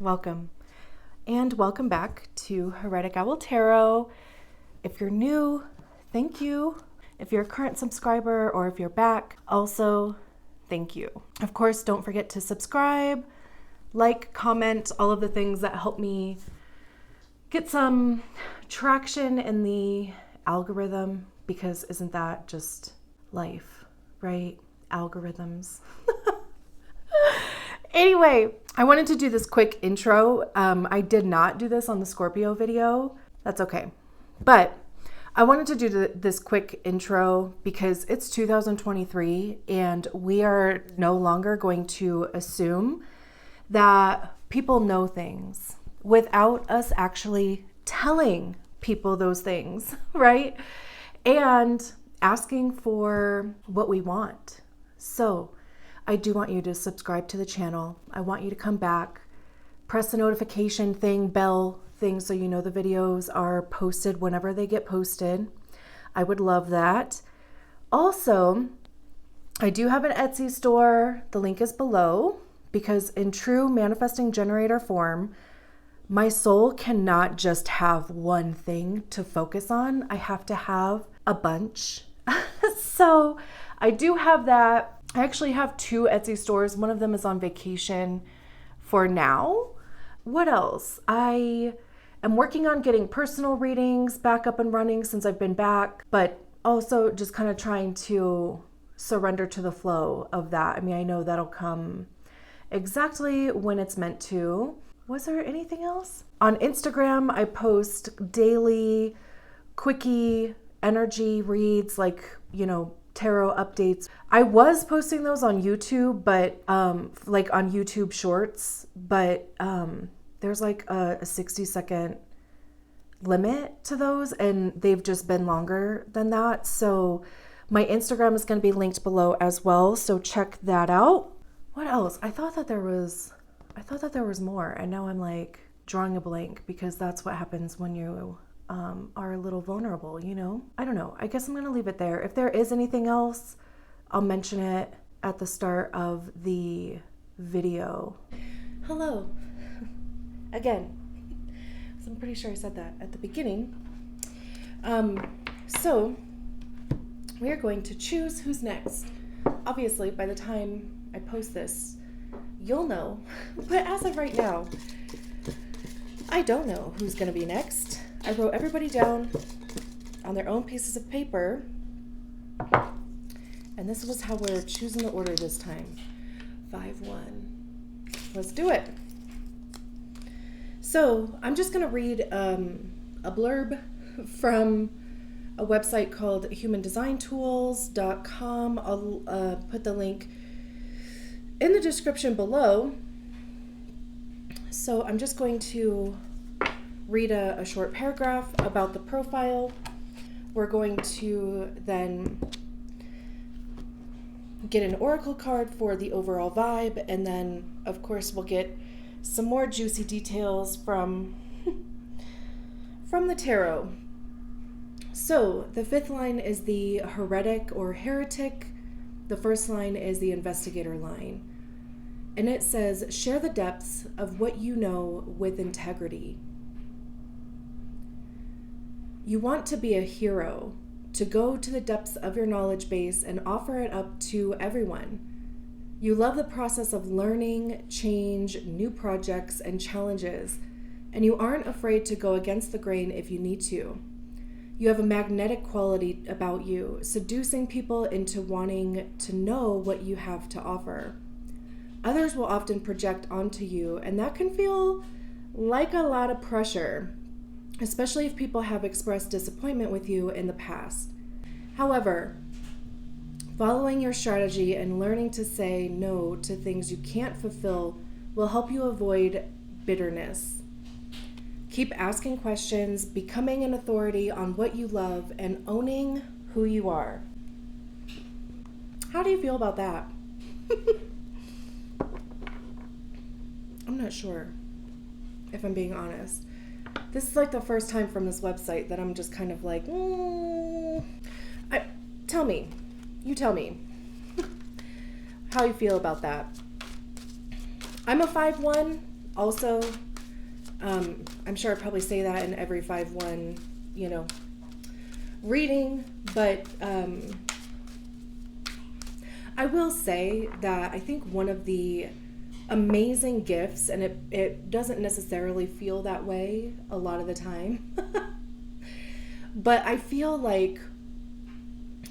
welcome. And welcome back to Heretic Tarot. If you're new, thank you. If you're a current subscriber or if you're back, also thank you. Of course, don't forget to subscribe, like, comment, all of the things that help me get some traction in the algorithm, because isn't that just life, right? Algorithms. Anyway, I wanted to do this quick intro. I did not do this on the Scorpio video. That's okay. But I wanted to do this quick intro because it's 2023 and we are no longer going to assume that people know things without us actually telling people those things, right? And asking for what we want. So I do want you to subscribe to the channel. I want you to come back, press the notification thing, bell thing, so you know the videos are posted whenever they get posted. I would love that. Also, I do have an Etsy store. The link is below, because in true manifesting generator form, my soul cannot just have one thing to focus on. I have to have a bunch. So I do have that. I actually have 2 Etsy stores. One of them is on vacation for now. What else? I am working on getting personal readings back up and running since I've been back, but also just kind of trying to surrender to the flow of that. I mean, I know that'll come exactly when it's meant to. Was there anything else? On Instagram, I post daily, quickie energy reads, like, tarot updates. I was posting those on YouTube, but like on YouTube Shorts, but there's like a 60-second limit to those, and they've just been longer than that. So my Instagram is going to be linked below as well, so check that out. What else? I thought that there was more, and now I'm like drawing a blank, because that's what happens when you are a little vulnerable, I don't know. I guess I'm going to leave it there. If there is anything else, I'll mention it at the start of the video. Hello. Again. So I'm pretty sure I said that at the beginning. So we are going to choose who's next. Obviously, by the time I post this, you'll know. But as of right now, I don't know who's going to be next. I wrote everybody down on their own pieces of paper, and this was how we're choosing the order this time. 5-1. Let's do it. So I'm just going to read a blurb from a website called humandesignTools.com. I'll put the link in the description below. So I'm just going to read a short paragraph about the profile. We're going to then get an oracle card for the overall vibe, and then of course we'll get some more juicy details from the tarot. So the 5th line is the heretic or heretic. The 1st line is the investigator line. And it says, share the depths of what you know with integrity. You want to be a hero, to go to the depths of your knowledge base and offer it up to everyone. You love the process of learning, change, new projects, and challenges, and you aren't afraid to go against the grain if you need to. You have a magnetic quality about you, seducing people into wanting to know what you have to offer. Others will often project onto you, and that can feel like a lot of pressure, especially if people have expressed disappointment with you in the past. However, following your strategy and learning to say no to things you can't fulfill will help you avoid bitterness. Keep asking questions, becoming an authority on what you love, and owning who you are. How do you feel about that? I'm not sure, if I'm being honest. This is like the first time from this website that I'm just kind of like, tell me. You tell me how you feel about that. I'm a 5-1. Also, I'm sure I probably say that in every 5-1, reading, but I will say that I think one of the amazing gifts, and it doesn't necessarily feel that way a lot of the time, but I feel like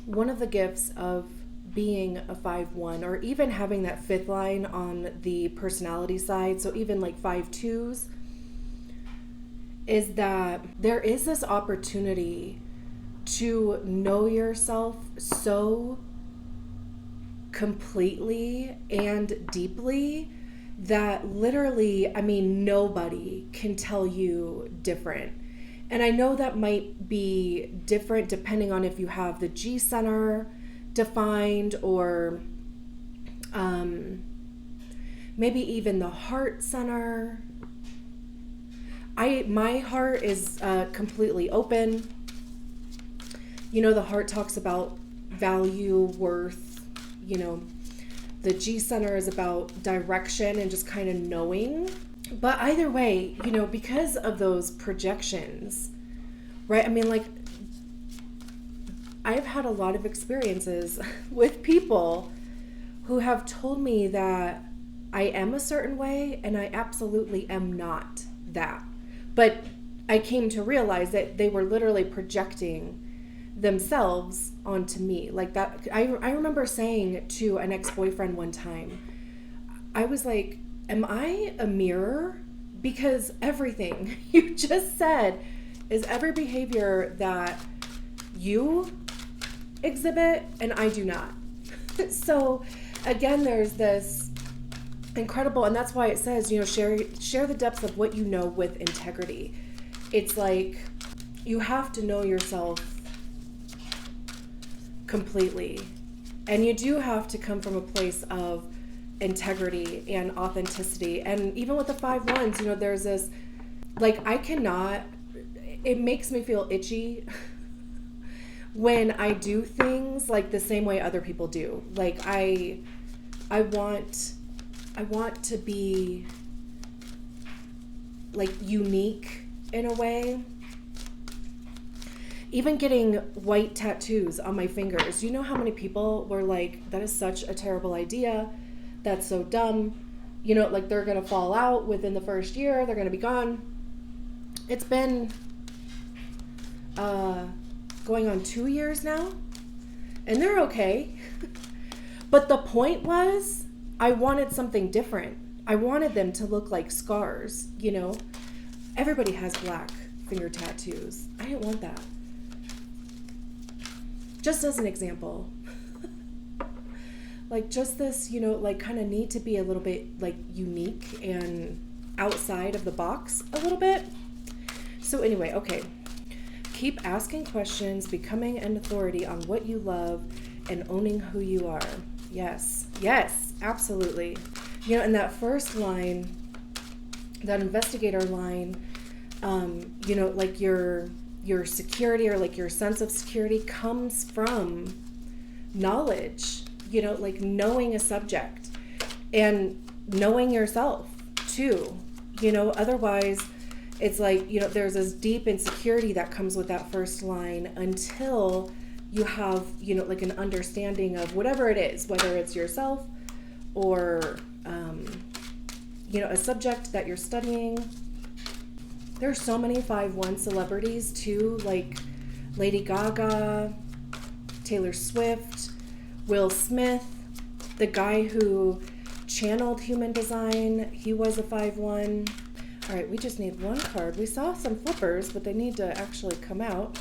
one of the gifts of being a 5-1, or even having that fifth line on the personality side, so even like 5-2s, is that there is this opportunity to know yourself so completely and deeply that literally, nobody can tell you different. And I know that might be different depending on if you have the G center defined, or maybe even the heart center. My heart is completely open. The heart talks about value, worth. The G center is about direction and just kind of knowing. But either way, because of those projections, right? I've had a lot of experiences with people who have told me that I am a certain way and I absolutely am not that. But I came to realize that they were literally projecting themselves onto me like that. I remember saying to an ex-boyfriend one time, I was like, am I a mirror? Because everything you just said is every behavior that you exhibit and I do not. So again, there's this incredible, and that's why it says, share the depths of what you know with integrity. It's like you have to know yourself completely, and you do have to come from a place of integrity and authenticity. And even with the 5-1s, there's this, like, it makes me feel itchy when I do things like the same way other people do. Like I want to be like unique in a way. Even getting white tattoos on my fingers. You know how many people were like, that is such a terrible idea. That's so dumb. Like they're going to fall out within the first year. They're going to be gone. It's been going on 2 years now. And they're okay. But the point was, I wanted something different. I wanted them to look like scars, Everybody has black finger tattoos. I didn't want that. Just as an example, like just this, like kind of need to be a little bit like unique and outside of the box a little bit. So anyway, okay. Keep asking questions, becoming an authority on what you love, and owning who you are. Yes, absolutely. In that first line, that investigator line, like your security, or like your sense of security, comes from knowledge, like knowing a subject and knowing yourself too, otherwise it's like, there's this deep insecurity that comes with that first line until you have, like an understanding of whatever it is, whether it's yourself or, a subject that you're studying. There's so many 5-1 celebrities too, like Lady Gaga, Taylor Swift, Will Smith, the guy who channeled human design, he was a 5-1. All right, we just need one card. We saw some flippers, but they need to actually come out.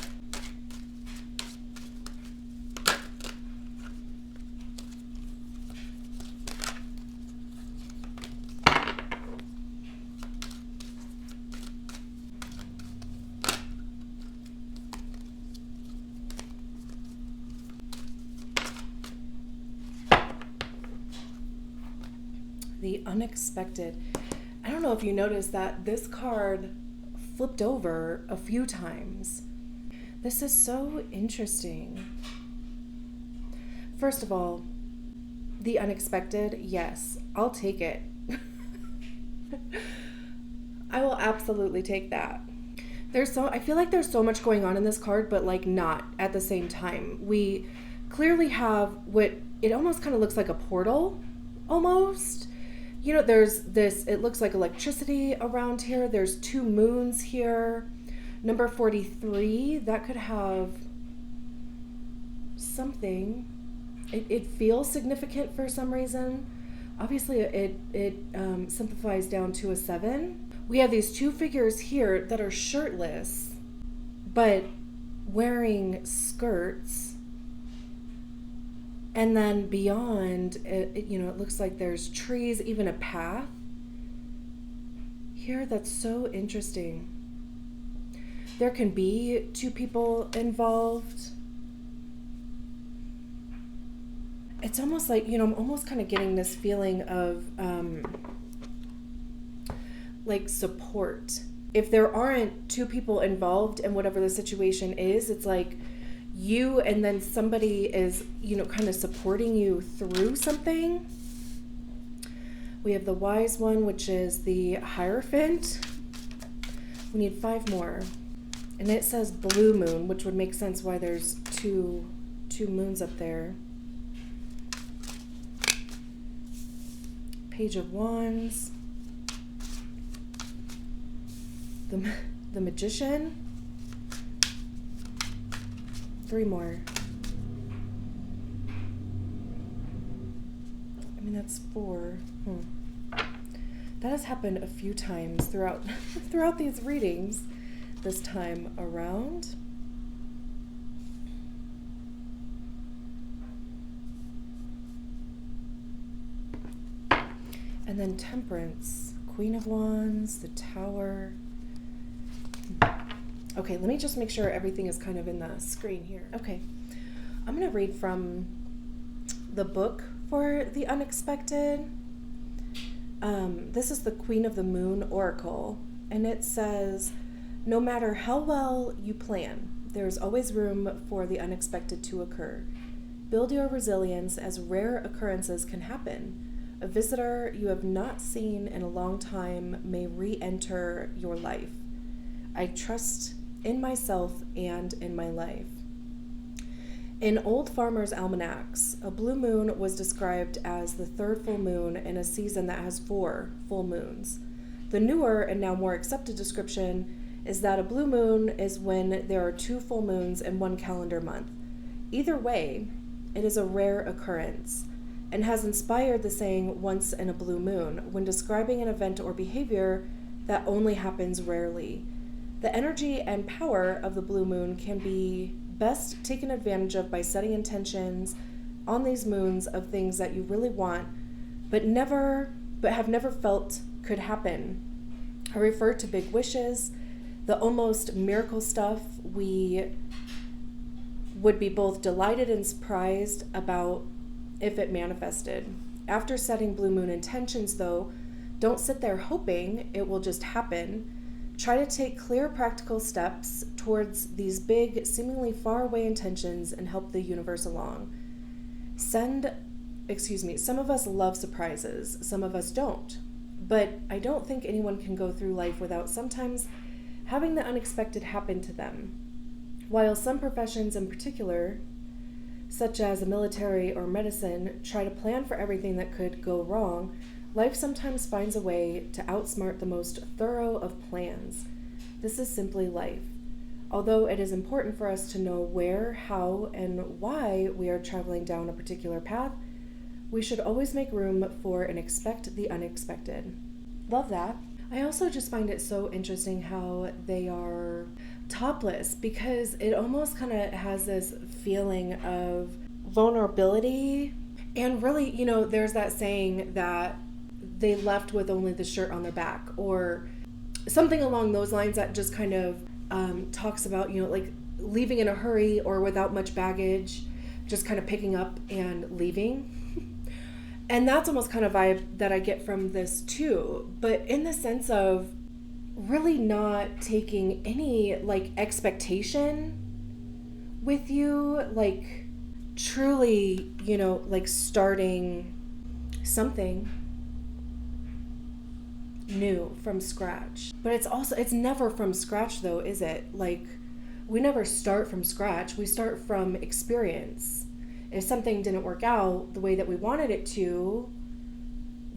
The unexpected. I don't know if you noticed that this card flipped over a few times. This is so interesting. First of all, the unexpected, yes, I'll take it. I will absolutely take that. I feel like there's so much going on in this card, but like not at the same time. We clearly have what it almost kind of looks like a portal, almost. You know, there's this, it looks like electricity around here. There's 2 moons here. Number 43, that could have something. It feels significant for some reason. Obviously, it simplifies down to a 7. We have these 2 figures here that are shirtless, but wearing skirts. And then beyond, it looks like there's trees, even a path here. That's so interesting. There can be 2 people involved. It's almost like, I'm almost kind of getting this feeling of like support. If there aren't 2 people involved in whatever the situation is, it's like you and then somebody is, kind of supporting you through something. We have the wise one, which is the Hierophant. We need 5 more. And it says blue moon, which would make sense why there's two moons up there. Page of Wands. The Magician. 3 more. I mean, that's 4. That has happened a few times throughout these readings this time around. And then Temperance, Queen of Wands, the Tower. Okay, let me just make sure everything is kind of in the screen here. Okay, I'm going to read from the book for the unexpected. This is the Queen of the Moon Oracle, and it says, no matter how well you plan, there is always room for the unexpected to occur. Build your resilience as rare occurrences can happen. A visitor you have not seen in a long time may re-enter your life. I trust in myself and in my life. In old farmers' almanacs, a blue moon was described as the 3rd full moon in a season that has 4 full moons. The newer and now more accepted description is that a blue moon is when there are 2 full moons in 1 calendar month. Either way, it is a rare occurrence and has inspired the saying once in a blue moon when describing an event or behavior that only happens rarely. The energy and power of the blue moon can be best taken advantage of by setting intentions on these moons of things that you really want but have never felt could happen. I refer to big wishes, the almost miracle stuff we would be both delighted and surprised about if it manifested. After setting blue moon intentions, though, don't sit there hoping it will just happen. Try to take clear, practical steps towards these big, seemingly faraway intentions and help the universe along. Some of us love surprises, some of us don't. But I don't think anyone can go through life without sometimes having the unexpected happen to them. While some professions in particular, such as the military or medicine, try to plan for everything that could go wrong, life sometimes finds a way to outsmart the most thorough of plans. This is simply life. Although it is important for us to know where, how, and why we are traveling down a particular path, we should always make room for and expect the unexpected. Love that. I also just find it so interesting how they are topless, because it almost kind of has this feeling of vulnerability. And really, there's that saying that they left with only the shirt on their back, or something along those lines that just kind of talks about, like leaving in a hurry or without much baggage, just kind of picking up and leaving. And that's almost kind of vibe that I get from this too, but in the sense of really not taking any like expectation with you, like truly, like starting something new from scratch. But it's never from scratch though, is it? Like, we never start from scratch. We start from experience. If something didn't work out the way that we wanted it to,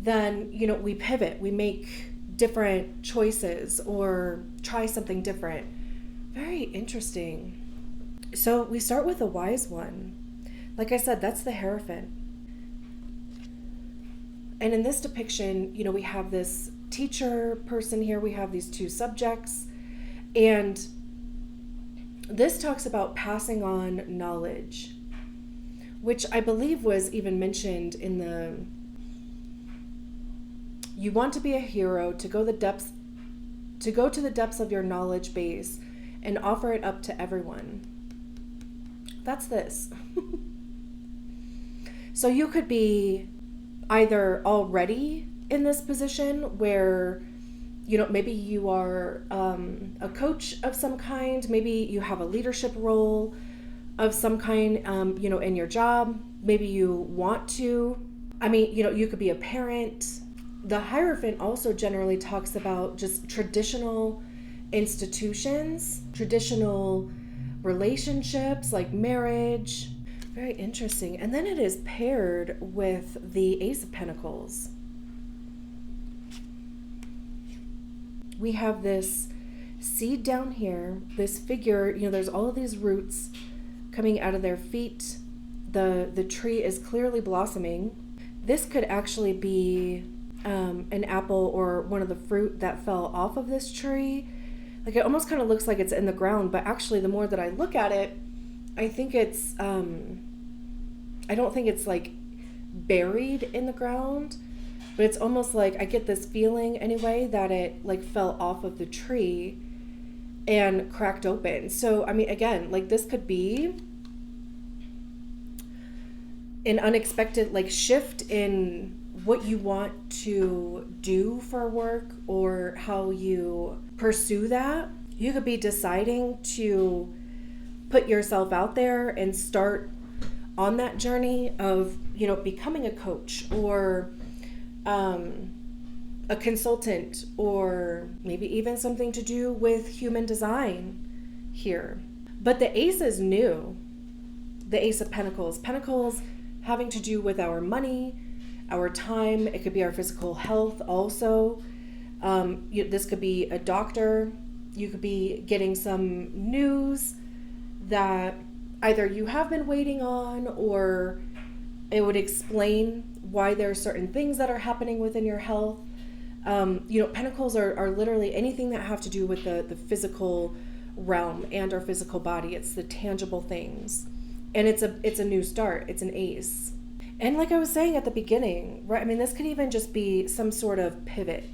then, we pivot. We make different choices or try something different. Very interesting. So we start with the wise one. Like I said, that's the Hierophant. And in this depiction, we have this teacher person here. We have these two subjects. And this talks about passing on knowledge, which I believe was even mentioned in you want to be a hero, to go to the depths of your knowledge base and offer it up to everyone. That's this. So you could be either already in this position where, maybe you are a coach of some kind. Maybe you have a leadership role of some kind, in your job. Maybe you want to. You could be a parent. The Hierophant also generally talks about just traditional institutions, traditional relationships like marriage. Very interesting. And then it is paired with the Ace of Pentacles. We have this seed down here, this figure, there's all of these roots coming out of their feet. The tree is clearly blossoming. This could actually be an apple or one of the fruit that fell off of this tree. Like, it almost kind of looks like it's in the ground, but actually the more that I look at it, I think it's, I don't think it's like buried in the ground, but it's almost like, I get this feeling anyway that it like fell off of the tree and cracked open. So, again, like, this could be an unexpected like shift in what you want to do for work or how you pursue that. You could be deciding to put yourself out there and start on that journey of, becoming a coach or a consultant, or maybe even something to do with human design here. But the Ace is new. The Ace of Pentacles. Pentacles having to do with our money, our time. It could be our physical health also. This could be a doctor. You could be getting some news that either you have been waiting on, or it would explain why there are certain things that are happening within your health. Pentacles are literally anything that have to do with the physical realm and our physical body. It's the tangible things. And it's a new start. It's an ace. And like I was saying at the beginning, right? This could even just be some sort of pivot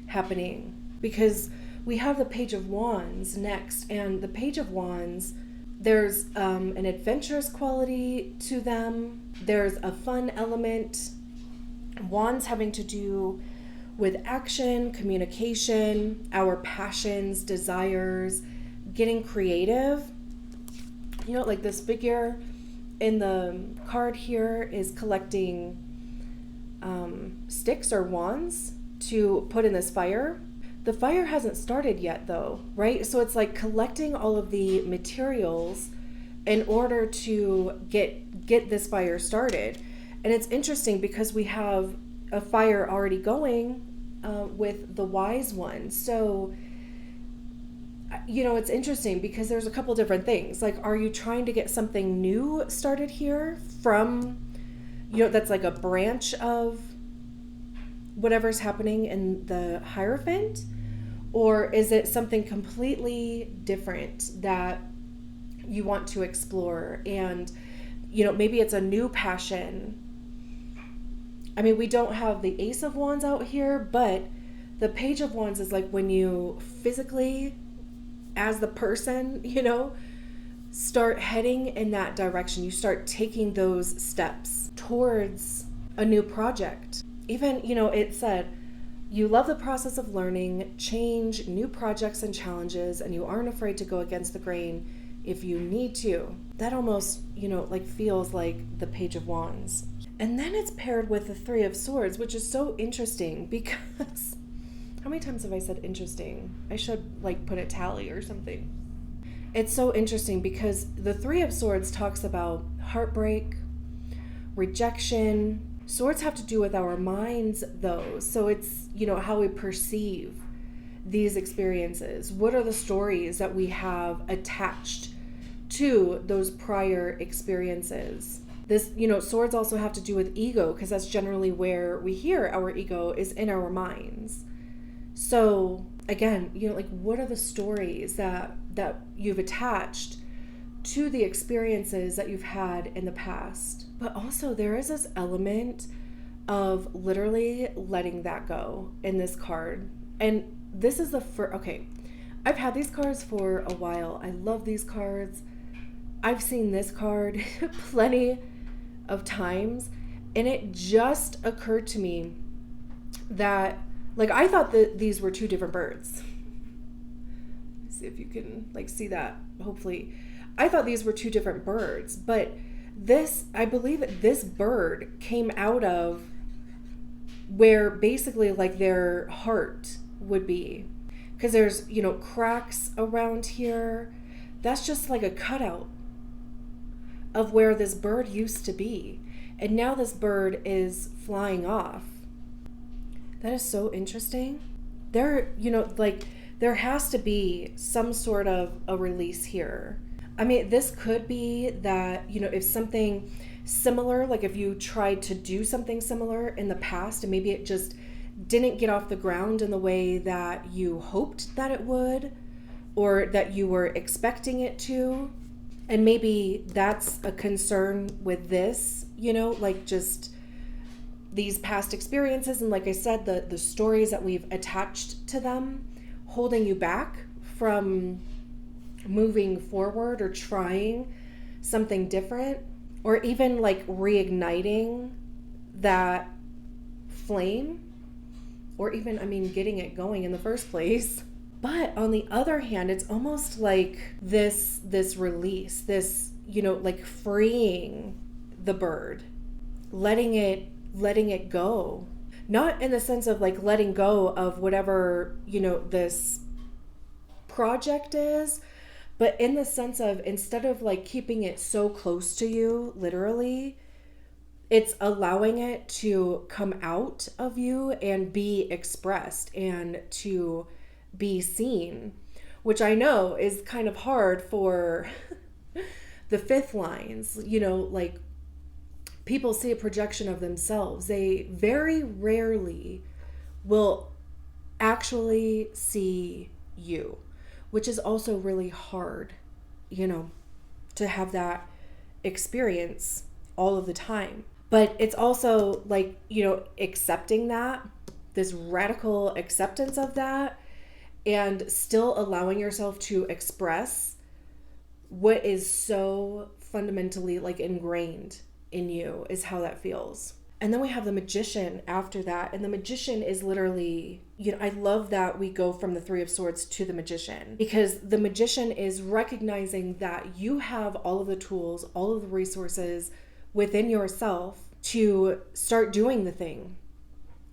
happening, because we have the Page of Wands next. And the Page of Wands, there's an adventurous quality to them. There's a fun element. Wands having to do with action, communication, our passions, desires, getting creative. Like this figure in the card here is collecting sticks or wands to put in this fire. The fire hasn't started yet though, right? So it's like collecting all of the materials in order to get this fire started. And it's interesting because we have a fire already going with the wise one. So it's interesting because there's a couple different things. Like, are you trying to get something new started here from, that's like a branch of whatever's happening in the Hierophant? Or is it something completely different that you want to explore? And, maybe it's a new passion. We don't have the Ace of Wands out here, but the Page of Wands is like when you physically, as the person, start heading in that direction. You start taking those steps towards a new project. Even, it said, you love the process of learning, change, new projects and challenges, and you aren't afraid to go against the grain if you need to. That almost, feels like the Page of Wands. And then it's paired with the Three of Swords, which is so interesting because How many times have I said interesting? I should like put a tally or something. It's so interesting because the Three of Swords talks about heartbreak, rejection. Swords have to do with our minds though. So it's, how we perceive these experiences. What are the stories that we have attached to those prior experiences? This, swords also have to do with ego, because that's generally where we hear our ego is in our minds. So again, what are the stories that you've attached to the experiences that you've had in the past? But also there is this element of literally letting that go in this card. And this is the first, okay, I've had these cards for a while. I love these cards. I've seen this card plenty of times, and it just occurred to me that, I thought that these were two different birds. Let's see if you can see that. Hopefully, I thought these were two different birds, but I believe that this bird came out of where basically their heart would be, because there's cracks around here. That's just like a cutout of where this bird used to be, and now this bird is flying off. That is so interesting. There has to be some sort of a release here. I mean, this could be that, if something similar, if you tried to do something similar in the past and maybe it just didn't get off the ground in the way that you hoped that it would, or that you were expecting it to. And maybe that's a concern with this, just these past experiences. And like I said, the stories that we've attached to them, holding you back from moving forward or trying something different, or even reigniting that flame, or even, getting it going in the first place. But on the other hand, it's almost like this release, this, freeing the bird, letting it go. Not in the sense of letting go of whatever, this project is, but in the sense of, instead of keeping it so close to you, literally, it's allowing it to come out of you and be expressed and to be seen, which I know is kind of hard for the fifth lines. People see a projection of themselves. They very rarely will actually see you, which is also really hard, to have that experience all of the time. But it's also accepting that, this radical acceptance of that, and still allowing yourself to express what is so fundamentally ingrained in you, is how that feels. And then we have the Magician after that. And the Magician is literally, I love that we go from the Three of Swords to the Magician, because the Magician is recognizing that you have all of the tools, all of the resources within yourself to start doing the thing.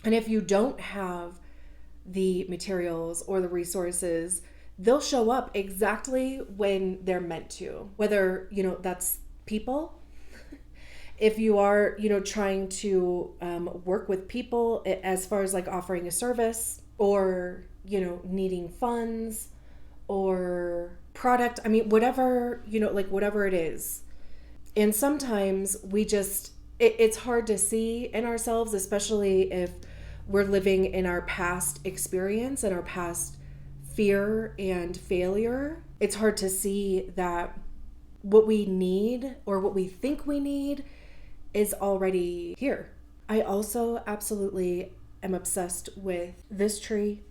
And if you don't have the materials or the resources, they'll show up exactly when they're meant to. Whether, that's people. If you are, trying to work with people as far as offering a service, or, needing funds or product, whatever, whatever it is. And sometimes we just, it's hard to see in ourselves, especially if we're living in our past experience and our past fear and failure. It's hard to see that what we need, or what we think we need, is already here. I also absolutely am obsessed with this tree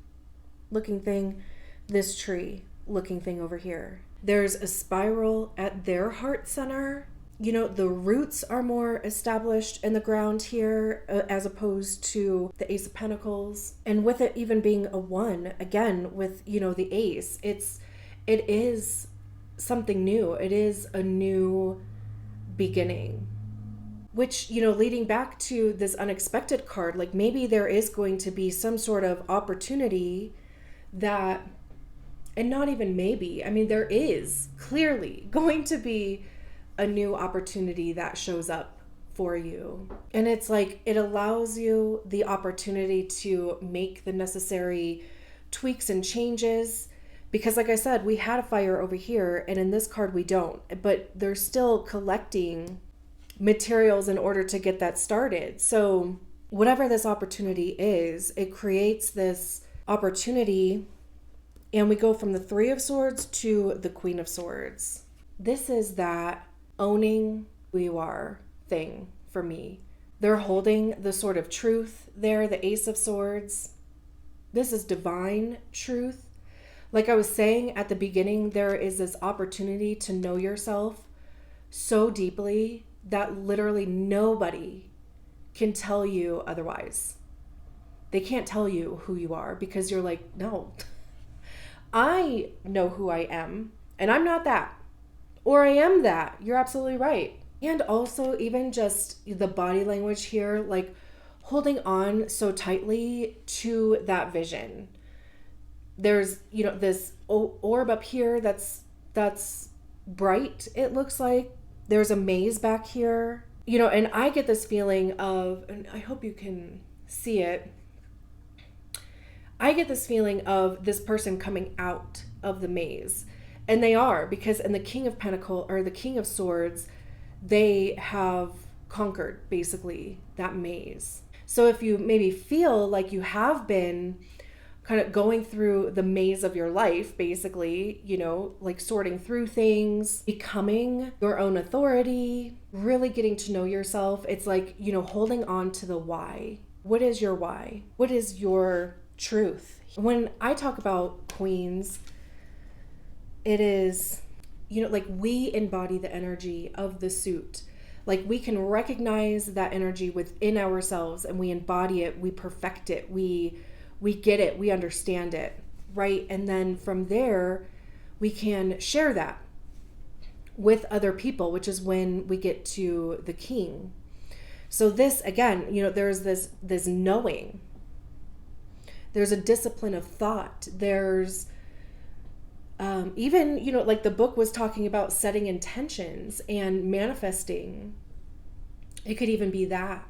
looking thing, this tree looking thing over here. There's a spiral at their heart center. The roots are more established in the ground here, as opposed to the Ace of Pentacles. And with it even being a 1, again, with, the Ace, it is something new. It is a new beginning, which, leading back to this unexpected card, like maybe there is going to be some sort of opportunity that, and not even maybe, I mean, there is clearly going to be a new opportunity that shows up for you. And it's like, it allows you the opportunity to make the necessary tweaks and changes. Because like I said, we had a fire over here, and in this card we don't, but they're still collecting materials in order to get that started. So whatever this opportunity is, it creates this opportunity, and we go from the Three of Swords to the Queen of Swords. This is that owning who you are thing for me. They're holding the Sword of Truth there, the Ace of Swords. This is divine truth. Like I was saying at the beginning, there is this opportunity to know yourself so deeply that literally nobody can tell you otherwise. They can't tell you who you are, because you're like, no, I know who I am, and I'm not that, or I am that. You're absolutely right. And also even just the body language here, like holding on so tightly to that vision. There's, this orb up here that's bright, it looks like. There's a maze back here, and I get this feeling of, and I hope you can see it, I get this feeling of this person coming out of the maze. And they are, because in the King of Pentacles, or the King of Swords, they have conquered basically that maze. So if you maybe feel like you have been kind of going through the maze of your life, basically, like sorting through things, becoming your own authority, really getting to know yourself. It's like, holding on to the why. What is your why? What is your truth? When I talk about queens, it is, like we embody the energy of the suit. Like we can recognize that energy within ourselves, and we embody it, we perfect it, we get it, we understand it, right? And then from there, we can share that with other people, which is when we get to the king. So this, again, there's this knowing. There's a discipline of thought. There's even, like the book was talking about setting intentions and manifesting. It could even be that.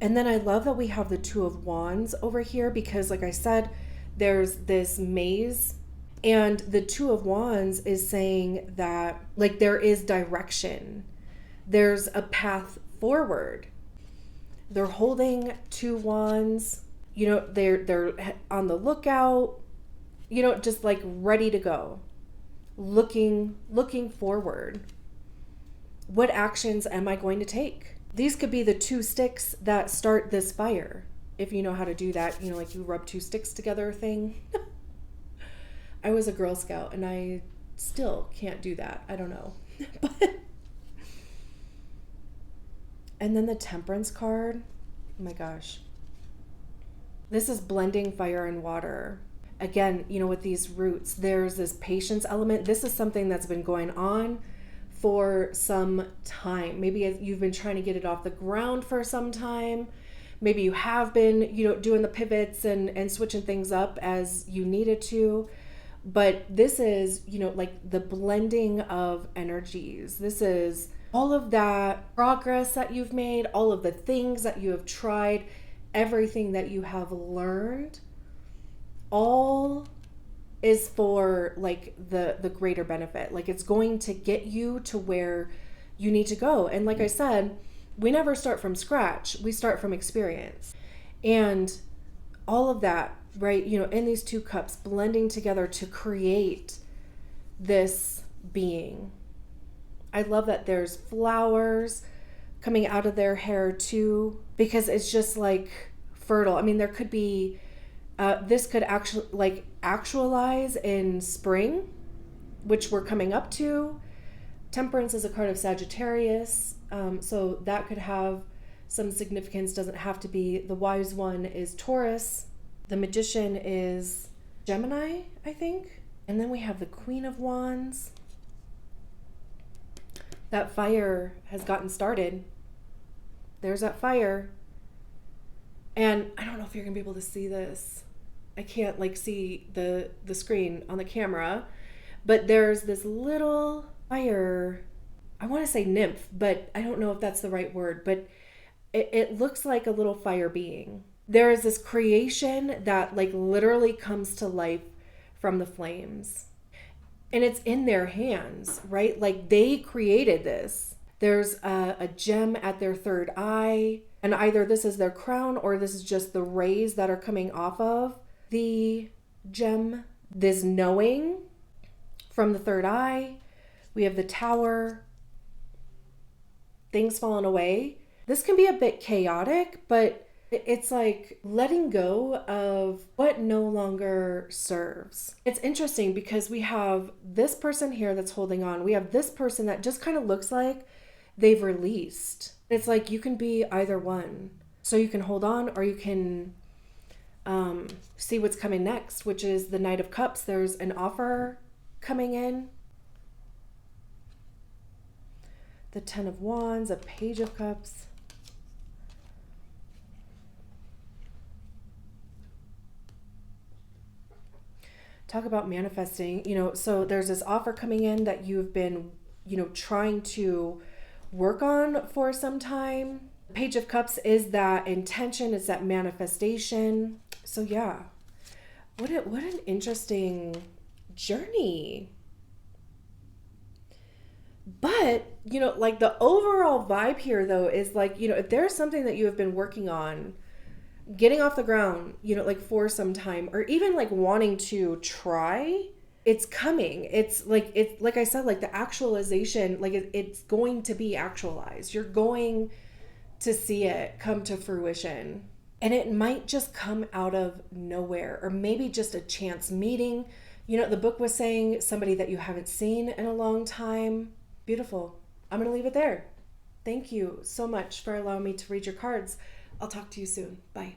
And then I love that we have the Two of Wands over here, because like I said, there's this maze, and the Two of Wands is saying that like there is direction. There's a path forward. They're holding two wands, they're on the lookout, just like ready to go, looking forward. What actions am I going to take? These could be the two sticks that start this fire. If you know how to do that, like you rub two sticks together thing. I was a Girl Scout and I still can't do that. I don't know. And then the Temperance card. Oh my gosh. This is blending fire and water. Again, with these roots, there's this patience element. This is something that's been going on for some time. Maybe you've been trying to get it off the ground for some time. Maybe you have been, doing the pivots and switching things up as you needed to. But this is, like the blending of energies. This is all of that progress that you've made, all of the things that you have tried, everything that you have learned, all is for like the greater benefit. Like it's going to get you to where you need to go. And like I said, we never start from scratch. We start from experience. And all of that, right, in these two cups blending together to create this being. I love that there's flowers coming out of their hair too, because it's just like fertile. I mean, there could be this could actually like actualize in spring, which we're coming up to. Temperance is a card of Sagittarius, so that could have some significance. Doesn't have to be. The Wise One is Taurus. The Magician is Gemini, I think. And then we have the Queen of Wands. That fire has gotten started. There's that fire. And I don't know if you're gonna be able to see this. I can't like see the screen on the camera, but there's this little fire. I want to say nymph, but I don't know if that's the right word, but it looks like a little fire being. There is this creation that like literally comes to life from the flames. And it's in their hands, right? Like they created this. There's a gem at their third eye, and either this is their crown or this is just the rays that are coming off of the gem. This knowing from the third eye. We have the tower. Things falling away. This can be a bit chaotic, but it's like letting go of what no longer serves. It's interesting because we have this person here that's holding on. We have this person that just kind of looks like they've released. It's like you can be either one. So you can hold on or you can see what's coming next, which is the Knight of Cups. There's an offer coming in. The Ten of Wands, a Page of Cups. Talk about manifesting, so there's this offer coming in that you've been, trying to work on for some time. Page of Cups is that intention, it's that manifestation. So yeah, what an interesting journey. But, like the overall vibe here though is like, if there's something that you have been working on, getting off the ground, like for some time, or even like wanting to try, it's coming. It's like I said, like the actualization, like it's going to be actualized. You're going to see it come to fruition. And it might just come out of nowhere, or maybe just a chance meeting. The book was saying somebody that you haven't seen in a long time. Beautiful. I'm going to leave it there. Thank you so much for allowing me to read your cards. I'll talk to you soon. Bye.